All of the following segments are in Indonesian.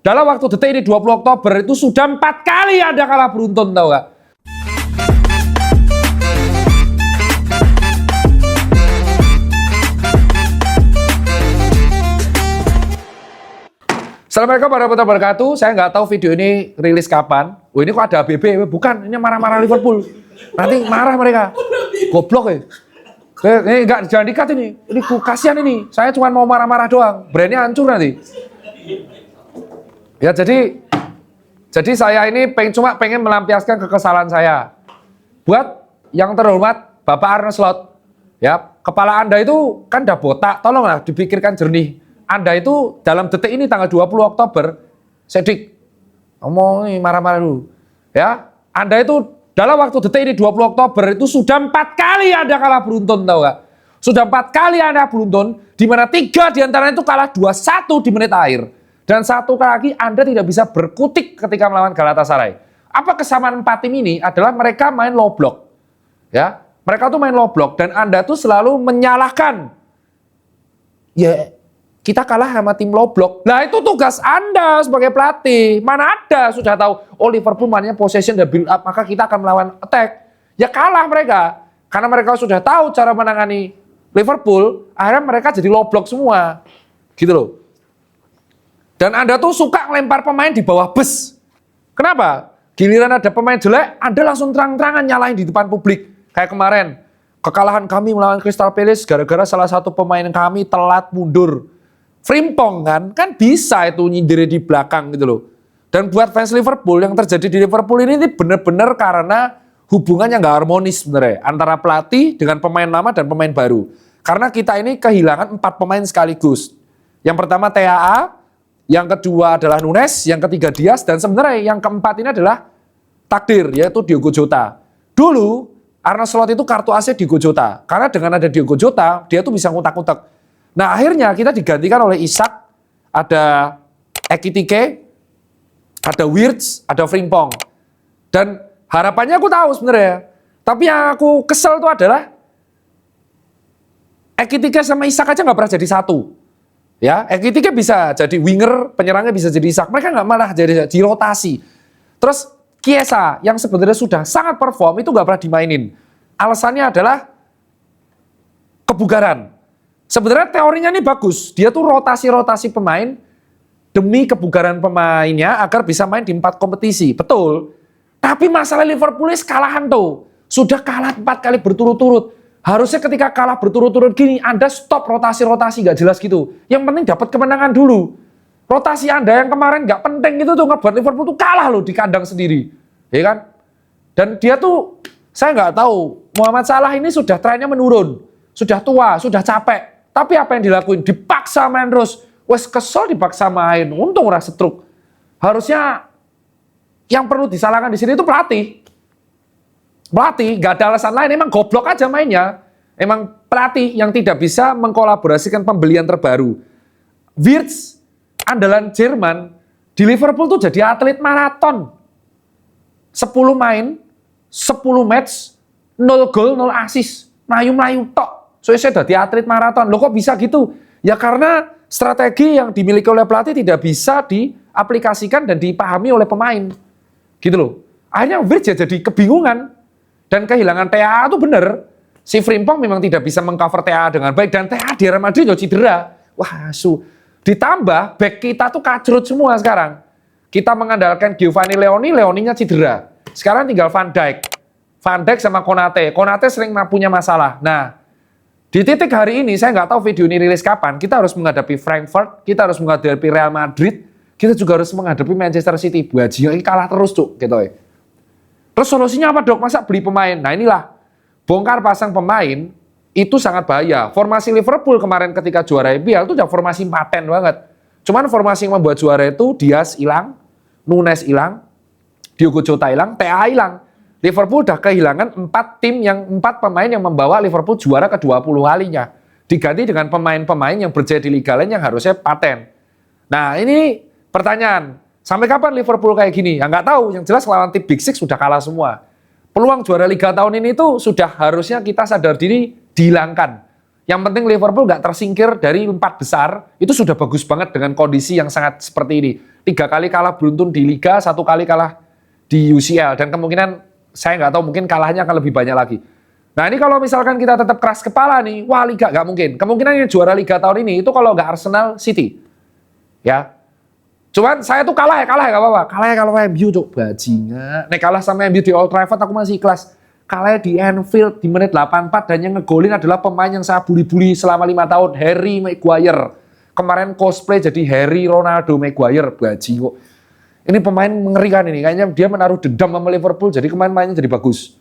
Dalam waktu detik ini 20 Oktober itu sudah 4 kali Anda kalah beruntun, tahu nggak? Assalamualaikum warahmatullahi wabarakatuh. Saya nggak tahu video ini rilis kapan. Oh, ini kok ada ABB? Bukan, ini marah-marah Liverpool. Nanti marah mereka. Goblok ya. Ini nggak, jangan dikat ini. Ini kasihan ini. Saya cuma mau marah-marah doang. Brandnya hancur nanti. Ya jadi saya ini pengen melampiaskan kekesalan saya. Buat yang terhormat Bapak Arne Slot, ya kepala Anda itu kan udah botak, tolonglah dipikirkan jernih. Anda itu dalam detik ini tanggal 20 Oktober, Sedik, ngomong nih marah-marah dulu, ya Anda itu dalam waktu detik ini 20 Oktober itu sudah 4 kali Anda kalah beruntun, tahu nggak? Sudah 4 kali Anda beruntun, di mana 3 diantaranya itu kalah 2-1 di menit akhir. Dan 1 kali lagi Anda tidak bisa berkutik ketika melawan Galatasaray. Apa kesamaan 4 tim ini adalah mereka main low block. Ya, mereka tuh main low block dan Anda tuh selalu menyalahkan. Ya, kita kalah sama tim low block. Nah, itu tugas Anda sebagai pelatih. Mana ada sudah tahu, oh Liverpool mainnya possession dan build up, maka kita akan melawan attack. Ya kalah mereka. Karena mereka sudah tahu cara menangani Liverpool, akhirnya mereka jadi low block semua. Gitu loh. Dan Anda tuh suka ngelempar pemain di bawah bus. Kenapa? Giliran ada pemain jelek, Anda langsung terang-terangan nyalahin di depan publik. Kayak kemarin, kekalahan kami melawan Crystal Palace gara-gara salah satu pemain kami telat mundur. Frimpong kan bisa itu nyindir di belakang gitu loh. Dan buat fans Liverpool, yang terjadi di Liverpool ini benar-benar karena hubungannya nggak harmonis sebenarnya. Antara pelatih dengan pemain lama dan pemain baru. Karena kita ini kehilangan 4 pemain sekaligus. Yang pertama TAA, yang kedua adalah Nunes, yang ketiga Diaz, dan sebenarnya yang keempat ini adalah takdir, yaitu Diogo Jota. Dulu, Arne Slot itu kartu as Diogo Jota. Karena dengan ada Diogo Jota, dia tuh bisa ngutak-ngutak. Nah akhirnya kita digantikan oleh Isak, ada Ekitike, ada Wirtz, ada Frimpong. Dan harapannya aku tahu sebenarnya. Tapi yang aku kesel itu adalah Ekitike sama Isak aja nggak pernah jadi satu. Ya, Ekitike bisa jadi winger, penyerangnya bisa jadi Isak. Mereka nggak malah jadi rotasi. Terus Chiesa yang sebenarnya sudah sangat perform itu nggak pernah dimainin. Alasannya adalah kebugaran. Sebenarnya teorinya ini bagus. Dia tuh rotasi-rotasi pemain demi kebugaran pemainnya agar bisa main di 4 kompetisi. Betul. Tapi masalah Liverpool ini kalahan tuh. Sudah kalah 4 kali berturut-turut. Harusnya ketika kalah berturut-turut gini, Anda stop rotasi-rotasi gak jelas gitu. Yang penting dapat kemenangan dulu. Rotasi Anda yang kemarin gak penting itu tuh ngebuat Liverpool tuh kalah loh di kandang sendiri. Ya kan? Dan dia tuh, saya nggak tahu, Muhammad Salah ini sudah trennya menurun. Sudah tua, sudah capek. Tapi apa yang dilakuin? Dipaksa main terus. Wes kesel dipaksa main. Untung ora setruk. Harusnya yang perlu disalahkan di sini itu pelatih. Pelatih, gak ada alasan lain, emang goblok aja mainnya. Emang pelatih yang tidak bisa mengkolaborasikan pembelian terbaru. Wirtz, andalan Jerman, di Liverpool tuh jadi atlet maraton. 10 main, 10 match, 0 gol, 0 assist. Melayu-melayu tok. Soalnya jadi atlet maraton. Loh kok bisa gitu? Ya karena strategi yang dimiliki oleh pelatih tidak bisa diaplikasikan dan dipahami oleh pemain. Gitu loh. Akhirnya Wirtz jadi kebingungan. Dan kehilangan TAA itu benar. Si Frimpong memang tidak bisa mengcover TAA dengan baik. Dan TAA di Real Madrid juga cedera. Wah, ditambah back kita tuh kacrut semua sekarang. Kita mengandalkan Giovanni Leoninya cedera. Sekarang tinggal Van Dijk. Van Dijk sama Konate. Konate sering punya masalah. Nah, di titik hari ini, saya nggak tahu video ini rilis kapan. Kita harus menghadapi Frankfurt. Kita harus menghadapi Real Madrid. Kita juga harus menghadapi Manchester City. Bajingan ini kalah terus, Cuk. Gitu ya. Terus solusinya apa dok? Masa beli pemain? Nah inilah, bongkar pasang pemain itu sangat bahaya. Formasi Liverpool kemarin ketika juara EPL itu udah formasi paten banget. Cuman formasi yang membuat juara itu Diaz hilang, Nunes hilang, Diogo Jota hilang, TAA hilang. Liverpool udah kehilangan 4 pemain yang membawa Liverpool juara ke-20 kalinya. Diganti dengan pemain-pemain yang berjaya di liga lain yang harusnya paten. Nah ini pertanyaan. Sampai kapan Liverpool kayak gini? Ya nggak tahu. Yang jelas lawan tim Big Six sudah kalah semua. Peluang juara Liga tahun ini tuh sudah harusnya kita sadar diri dihilangkan. Yang penting Liverpool nggak tersingkir dari 4 besar, itu sudah bagus banget dengan kondisi yang sangat seperti ini. 3 kali kalah beruntun di Liga, 1 kali kalah di UCL, dan kemungkinan saya nggak tahu mungkin kalahnya akan lebih banyak lagi. Nah ini kalau misalkan kita tetap keras kepala nih, wah Liga nggak mungkin. Kemungkinan yang juara Liga tahun ini itu kalau nggak Arsenal, City. Ya. Cuman saya tuh kalah ya nggak apa-apa. Kalah ya kalau MU cuk, bajingan. Nek kalah sama MU di Old Trafford aku masih ikhlas. Kalah di Anfield di menit 84 dan yang ngegolin adalah pemain yang saya bully-bully selama 5 tahun, Harry Maguire. Kemarin cosplay jadi Harry Ronaldo Maguire, bajingan. Ini pemain mengerikan ini, kayaknya dia menaruh dendam sama Liverpool, jadi kemarin mainnya jadi bagus.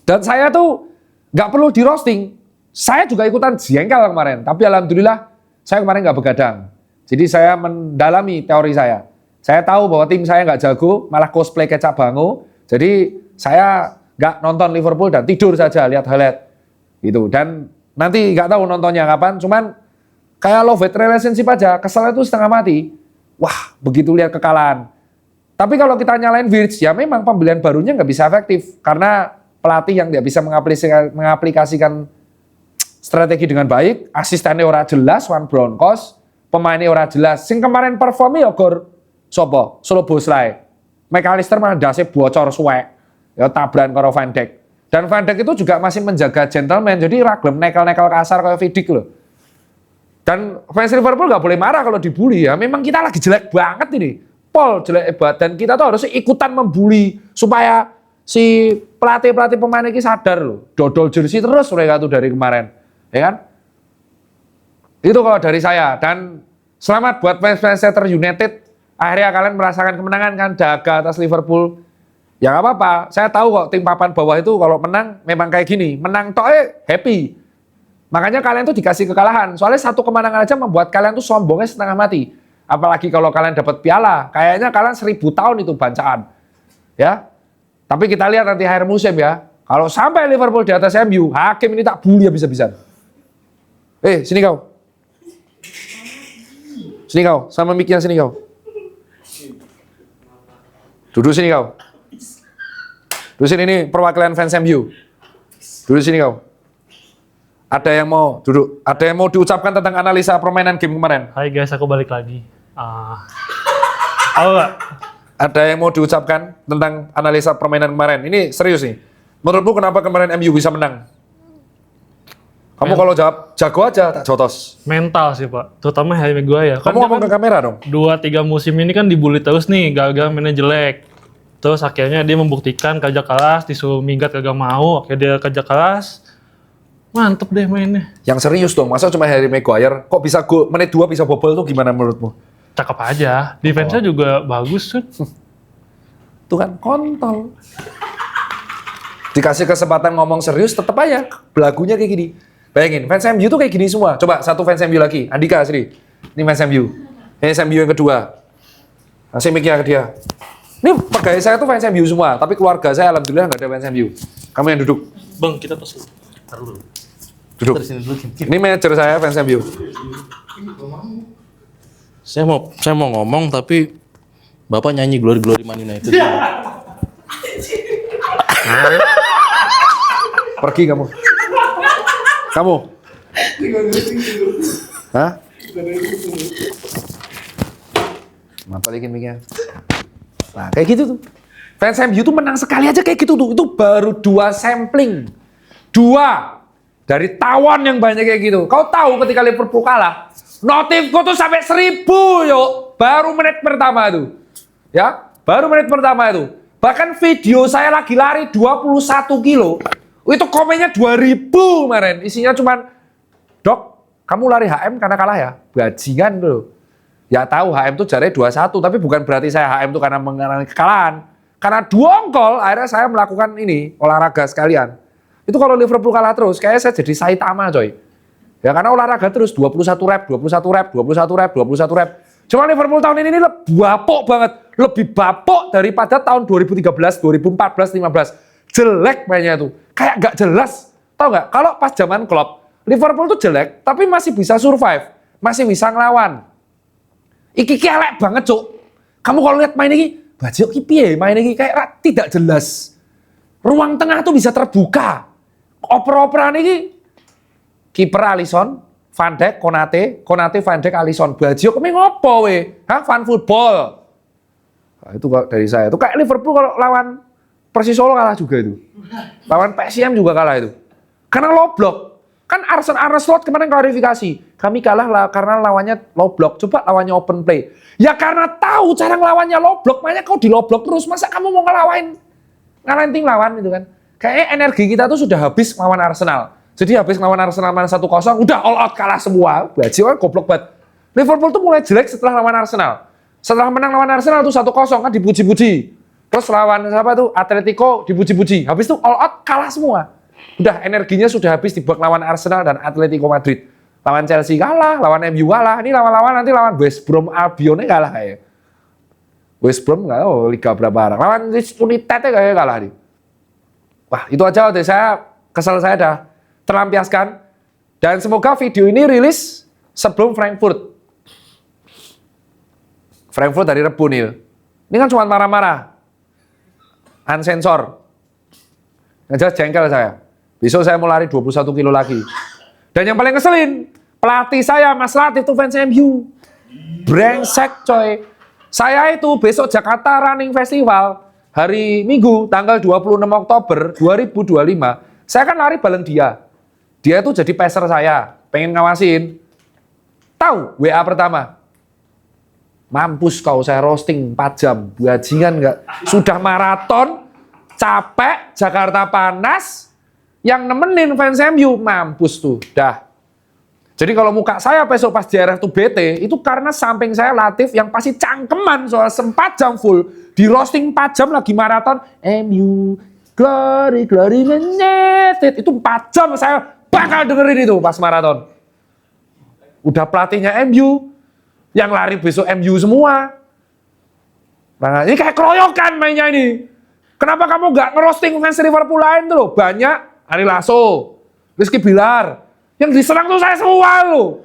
Dan saya tuh nggak perlu di roasting. Saya juga ikutan jengkel kemarin. Tapi alhamdulillah saya kemarin nggak begadang. Jadi saya mendalami teori saya. Saya tahu bahwa tim saya nggak jago, malah cosplay kecap bango. Jadi saya nggak nonton Liverpool dan tidur saja lihat highlight. Gitu. Dan nanti nggak tahu nontonnya kapan. Cuman kayak love hate relationship aja. Keselnya tuh setengah mati. Wah begitu lihat kekalahan. Tapi kalau kita nyalain Wirtz, ya memang pembelian barunya nggak bisa efektif. Karena pelatih yang tidak bisa mengaplikasikan strategi dengan baik, asistennya ora jelas, Wan Broncos, pemainnya ora jelas. Sing kemarin performnya ya gor sopo, Szoboszlai. McAllister malah dase bocor suwek. Ya tabran karo Van Dijk. Dan Van Dijk itu juga masih menjaga gentleman, jadi ragam nekel-nekel kasar kayak Vidic loh. Dan fans Liverpool nggak boleh marah kalau dibully ya. Memang kita lagi jelek banget ini. Paul jelek hebat dan kita tuh harusnya ikutan membuli supaya si pelatih pemain ini sadar loh, dodol jersey terus mereka tuh dari kemarin, ya kan? Itu kalau dari saya. Dan selamat buat fans Manchester United, akhirnya kalian merasakan kemenangan kan, daga atas Liverpool. Ya nggak apa-apa, saya tahu kok tim papan bawah itu kalau menang memang kayak gini, menang toh happy. Makanya kalian tuh dikasih kekalahan, soalnya satu kemenangan aja membuat kalian tuh sombongnya setengah mati. Apalagi kalau kalian dapat piala, kayaknya kalian 1000 tahun itu bancaan, ya. Tapi kita lihat nanti akhir musim ya. Kalau sampai Liverpool di atas MU, hakim ini tak bully habis-habisan. Sini kau. Sini kau, sama mic-nya sini kau. Duduk sini kau. Duduk sini, ini perwakilan fans MU. Duduk sini kau. Ada yang mau duduk? Ada yang mau diucapkan tentang analisa permainan game kemarin? Hai guys, aku balik lagi. Halo Pak. Ada yang mau diucapkan tentang analisa permainan kemarin? Ini serius nih. Menurutmu kenapa kemarin MU bisa menang? Kamu kalau jawab jago aja tak jotos. Mental sih Pak, terutama Harry Maguire. Kamu ngomong ke kamera dong. 2-3 musim ini kan dibully terus nih, gagal mainnya jelek. Terus akhirnya dia membuktikan kerja keras, disuruh minggat kagak mau, akhirnya dia kerja keras. Mantep deh mainnya. Yang serius dong, masa cuma Harry Maguire? Kok bisa gol menit 2 bisa bobol tuh gimana menurutmu? Cakep aja, defense-nya juga bagus kan. Tuh kan kontol. Dikasih kesempatan ngomong serius, tetep aja belagunya kayak gini. Bayangin, fans MU tuh kayak gini semua. Coba satu fans MU lagi, Andika Sri. Ini fans MU. Ini fans MU yang kedua. Kasih mic-nya ke dia. Ini pegawai saya tuh fans MU semua, tapi keluarga saya alhamdulillah nggak ada fans MU. Kamu yang duduk. Bang, kita tos dulu. Duduk. Ini manajer saya fans MU. Saya mau ngomong tapi Bapak nyanyi Glory Man United. Pergi kamu. Kamu. Hah? Apa lagi mic-nya? Nah, kayak gitu tuh. Fans MU tuh menang sekali aja kayak gitu tuh. Itu baru 2 sampling. 2 dari tawon yang banyak kayak gitu. Kau tahu ketika Liverpool kalah, notifku tuh sampai 1000 yuk. Baru menit pertama itu. Ya, baru menit pertama itu. Bahkan video saya lagi lari 21 kilo. Itu komennya 2000 kemarin. Isinya cuman, Dok, kamu lari HM karena kalah ya? Bajingan tuh. Ya tahu HM tuh jarnya 21, tapi bukan berarti saya HM tuh karena mengalami kekalahan. Karena dongkol, akhirnya saya melakukan ini, olahraga sekalian. Itu kalau Liverpool kalah terus, kayaknya saya jadi Saitama coy. Ya karena olahraga terus, 21 rep, 21 rep, 21 rep, 21 rep. Cuma Liverpool tahun ini lebih bapok banget. Lebih bapok daripada tahun 2013, 2014, 2015. Jelek mainnya tuh. Kayak gak jelas. Tahu gak? Kalau pas zaman Klopp, Liverpool tuh jelek, tapi masih bisa survive. Masih bisa ngelawan. Iki elek banget, Cuk. Kamu kalau lihat main ini, baju iki piye main ini kayak tidak jelas. Ruang tengah tuh bisa terbuka. Oper-operan ini kiper Alisson, Van Dijk, Konate, Van Dijk, Alisson. Bajio kami ngopo we? Hah, fan football. Nah, itu kalau dari saya. Itu kayak Liverpool kalau lawan Persis Solo kalah juga itu. Lawan PSM juga kalah itu. Karena low block. Kan Arne Slot kemarin klarifikasi. Kami kalah karena lawannya low block. Coba lawannya open play. Ya karena tahu cara ngelawannya low block. Makanya kau di low block terus. Masa kamu mau ngalahin tim lawan itu kan. Kayaknya energi kita tuh sudah habis lawan Arsenal. Jadi habis lawan Arsenal main 1-0. Udah all out kalah semua. Bajio kan goblok banget. Liverpool tuh mulai jelek setelah lawan Arsenal. Setelah menang lawan Arsenal tuh 1-0 kan dipuji-puji. Terus lawan siapa tuh? Atletico dipuji-puji. Habis itu all out kalah semua. Udah energinya sudah habis di babak lawan Arsenal dan Atletico Madrid. Lawan Chelsea kalah, lawan MU kalah. Ini lawan-lawan nanti lawan West Brom Albion kalah kayak. West Brom enggak tahu liga berapa orang. Lawan Leeds United kayak kalah nih. Wah, itu aja udah kesal saya dah terlampiaskan. Dan semoga video ini rilis sebelum Frankfurt dari Rebu nih. Ini kan cuma marah-marah. Unsensor. Yang jelas jengkel saya. Besok saya mau lari 21 kilo lagi. Dan yang paling ngeselin, pelatih saya Mas Latif itu fans MU. Brengsek coy. Saya itu besok Jakarta Running Festival hari Minggu tanggal 26 Oktober 2025. Saya kan lari bareng dia. Dia itu jadi peser saya. Pengen ngawasin. Tahu WA pertama. Mampus kau, saya roasting 4 jam. Bajingan enggak? Sudah maraton, capek, Jakarta panas, yang nemenin fans MU, mampus tuh. Dah. Jadi kalau muka saya besok pas JRF tuh bete, itu karena samping saya Latif yang pasti cangkeman soal 4 jam full. Di roasting 4 jam lagi maraton, MU, glory, glory, menyetit. Itu 4 jam saya bakal dengerin itu pas maraton. Udah pelatihnya MU, yang lari besok MU semua. Nah, ini kayak keroyokan mainnya ini. Kenapa kamu nggak ngerosting fans Liverpool lain tuh loh? Banyak. Ari Lasso, Rizky Bilar. Yang diserang tuh saya semua loh.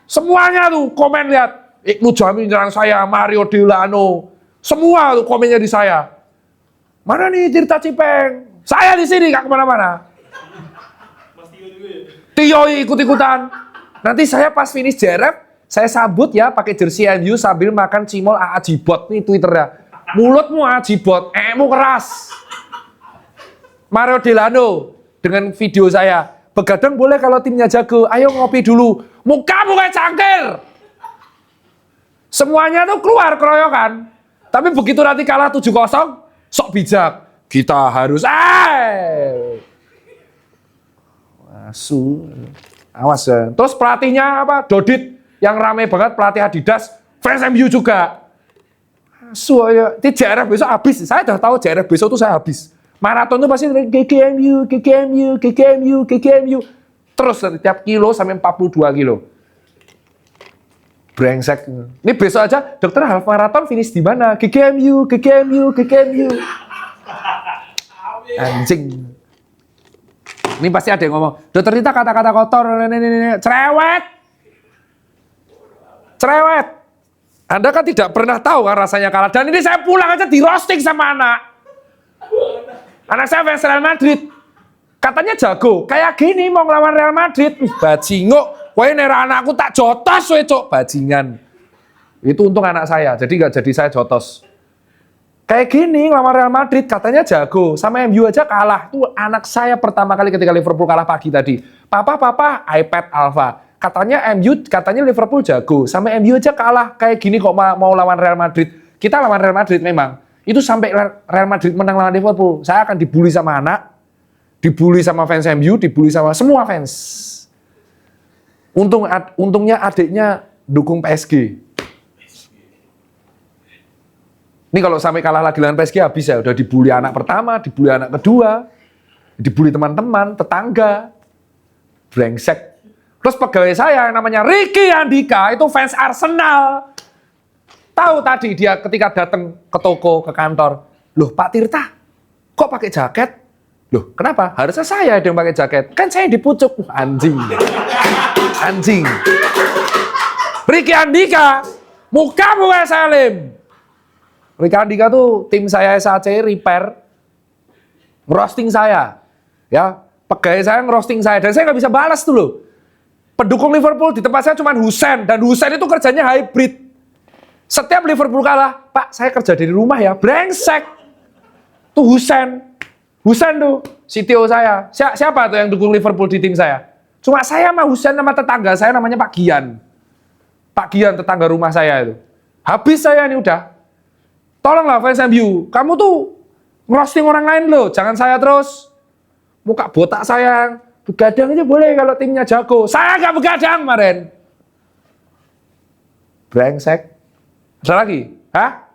Semuanya tuh komen lihat. Ibnu Jamil nyerang saya, Mario Delano. Semua tuh komennya di saya. Mana nih Tirta Cipeng? Saya di sini, nggak kemana-mana. Tio ikut-ikutan. Nanti saya pas finish JRF, saya sambut ya pakai jersey MU sambil makan cimol AA Jibot nih Twitternya. Mulutmu AA Jibot, mu keras. Mario Delano dengan video saya. Begadang boleh kalau timnya jago. Ayo ngopi dulu. Mukamu kayak cangkir. Semuanya tuh keluar keroyokan. Tapi begitu nanti kalah 7-0, sok bijak. Kita harus awas ya. Terus pelatihnya apa? Dodit. Yang rame banget pelatih Adidas, fans MU juga. Ya. Di JRF besok habis. Saya udah tahu JRF besok tuh saya habis. Maraton tuh pasti GGMU. Terus setiap kilo sampai 42 kilo. Brengsek. Ini besok aja dokter half maraton finish di mana? GGMU. Anjing. Ini pasti ada yang ngomong, dokter Rita kata-kata kotor, cerewet. Anda kan tidak pernah tahu kan rasanya kalah. Dan ini saya pulang aja di roasting sama anak. Anak saya fans Real Madrid. Katanya jago. Kayak gini mau ngelawan Real Madrid. Bajingok. Wah ini anakku tak jotos we cok. Bajingan. Itu untung anak saya. Jadi gak jadi saya jotos. Kayak gini ngelawan Real Madrid. Katanya jago. Sama MU aja kalah. Itu anak saya pertama kali ketika Liverpool kalah pagi tadi. Papa iPad Alpha. Katanya Liverpool jago, sama MU aja kalah. Kayak gini kok mau lawan Real Madrid. Kita lawan Real Madrid memang. Itu sampai Real Madrid menang lawan Liverpool. Saya akan dibully sama anak, dibully sama fans MU, dibully sama semua fans. Untungnya adiknya dukung PSG. Ini kalau sampai kalah lagi lawan PSG habis ya. Udah dibully anak pertama, dibully anak kedua, dibully teman-teman, tetangga. Brengsek. Terus pegawai saya yang namanya Ricky Andika itu fans Arsenal. Tahu tadi dia ketika datang ke toko, ke kantor. Loh Pak Tirta, kok pakai jaket? Loh kenapa? Harusnya saya yang pakai jaket. Kan saya di pucuk. Anjing. Ricky Andika, mukamu kayak Salim. Ricky Andika tuh tim saya SAC repair. Ngerosting saya. Ya, pegawai saya ngerosting saya. Dan saya nggak bisa balas tuh loh. Pendukung Liverpool di tempat saya cuma Husein, dan Husein itu kerjanya hybrid. Setiap Liverpool kalah, Pak saya kerja dari rumah ya, brengsek. Tuh Husein tuh, CTO saya. Siapa tuh yang dukung Liverpool di tim saya? Cuma saya sama Husein sama tetangga saya namanya Pak Gian. Pak Gian tetangga rumah saya itu. Habis saya nih udah. Tolonglah fans MU, kamu tuh ngerosting orang lain loh, jangan saya terus. Muka botak saya, begadang aja boleh kalau timnya jago. Saya gak begadang kemarin. Brengsek. Ada lagi? Hah?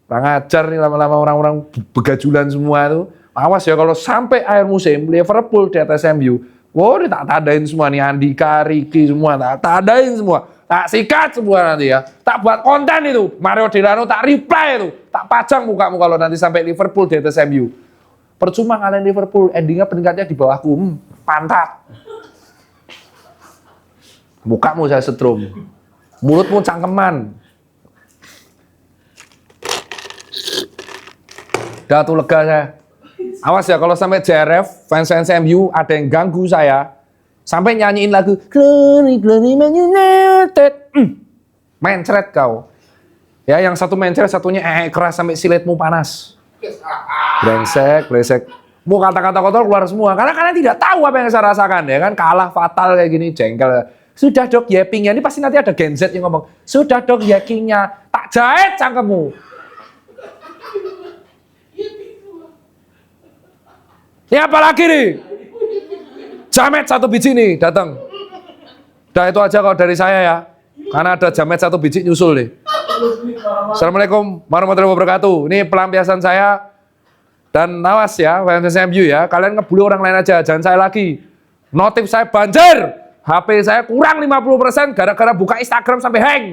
Ngajar nih lama-lama orang-orang begajulan semua itu. Awas ya kalau sampai akhir musim Liverpool di atas MU. Wah, ini tak tadain semua nih, Andika, Ricky semua tak tadain semua. Tak sikat semua nanti ya. Tak buat konten itu. Mario Delano tak reply itu. Tak pajang mukamu kalau nanti sampai Liverpool di atas MU. Percuma ngalahin Liverpool, endingnya peringkatnya di bawahku. Pantat. Mukamu saya setrum. Mulutmu cangkeman. Udah tuh lega saya. Awas ya kalau sampai JRF, fans-fans MU ada yang ganggu saya. Sampai nyanyiin lagu Glory, Glory Man United. Mencret kau. Ya, yang satu mencret, satunya keras sampai silitmu panas. Brengsek. Mau kata-kata kotor keluar semua. Karena kalian tidak tahu apa yang saya rasakan ya kan. Kalah fatal kayak gini, jengkel. Sudah dok yappingnya. Ini pasti nanti ada Gen Z yang ngomong. Sudah dok yappingnya. Tak jahit cangkemmu. Ini apa lagi nih? Jamet satu biji nih datang. Udah itu aja kalau dari saya ya. Karena ada jamet satu biji nyusul nih. Assalamualaikum warahmatullahi wabarakatuh. Ini pelampiasan saya. Dan awas ya, fans MU ya. Kalian ngebully orang lain aja, jangan saya lagi. Notif saya banjir. HP saya kurang 50% gara-gara buka Instagram sampai hang.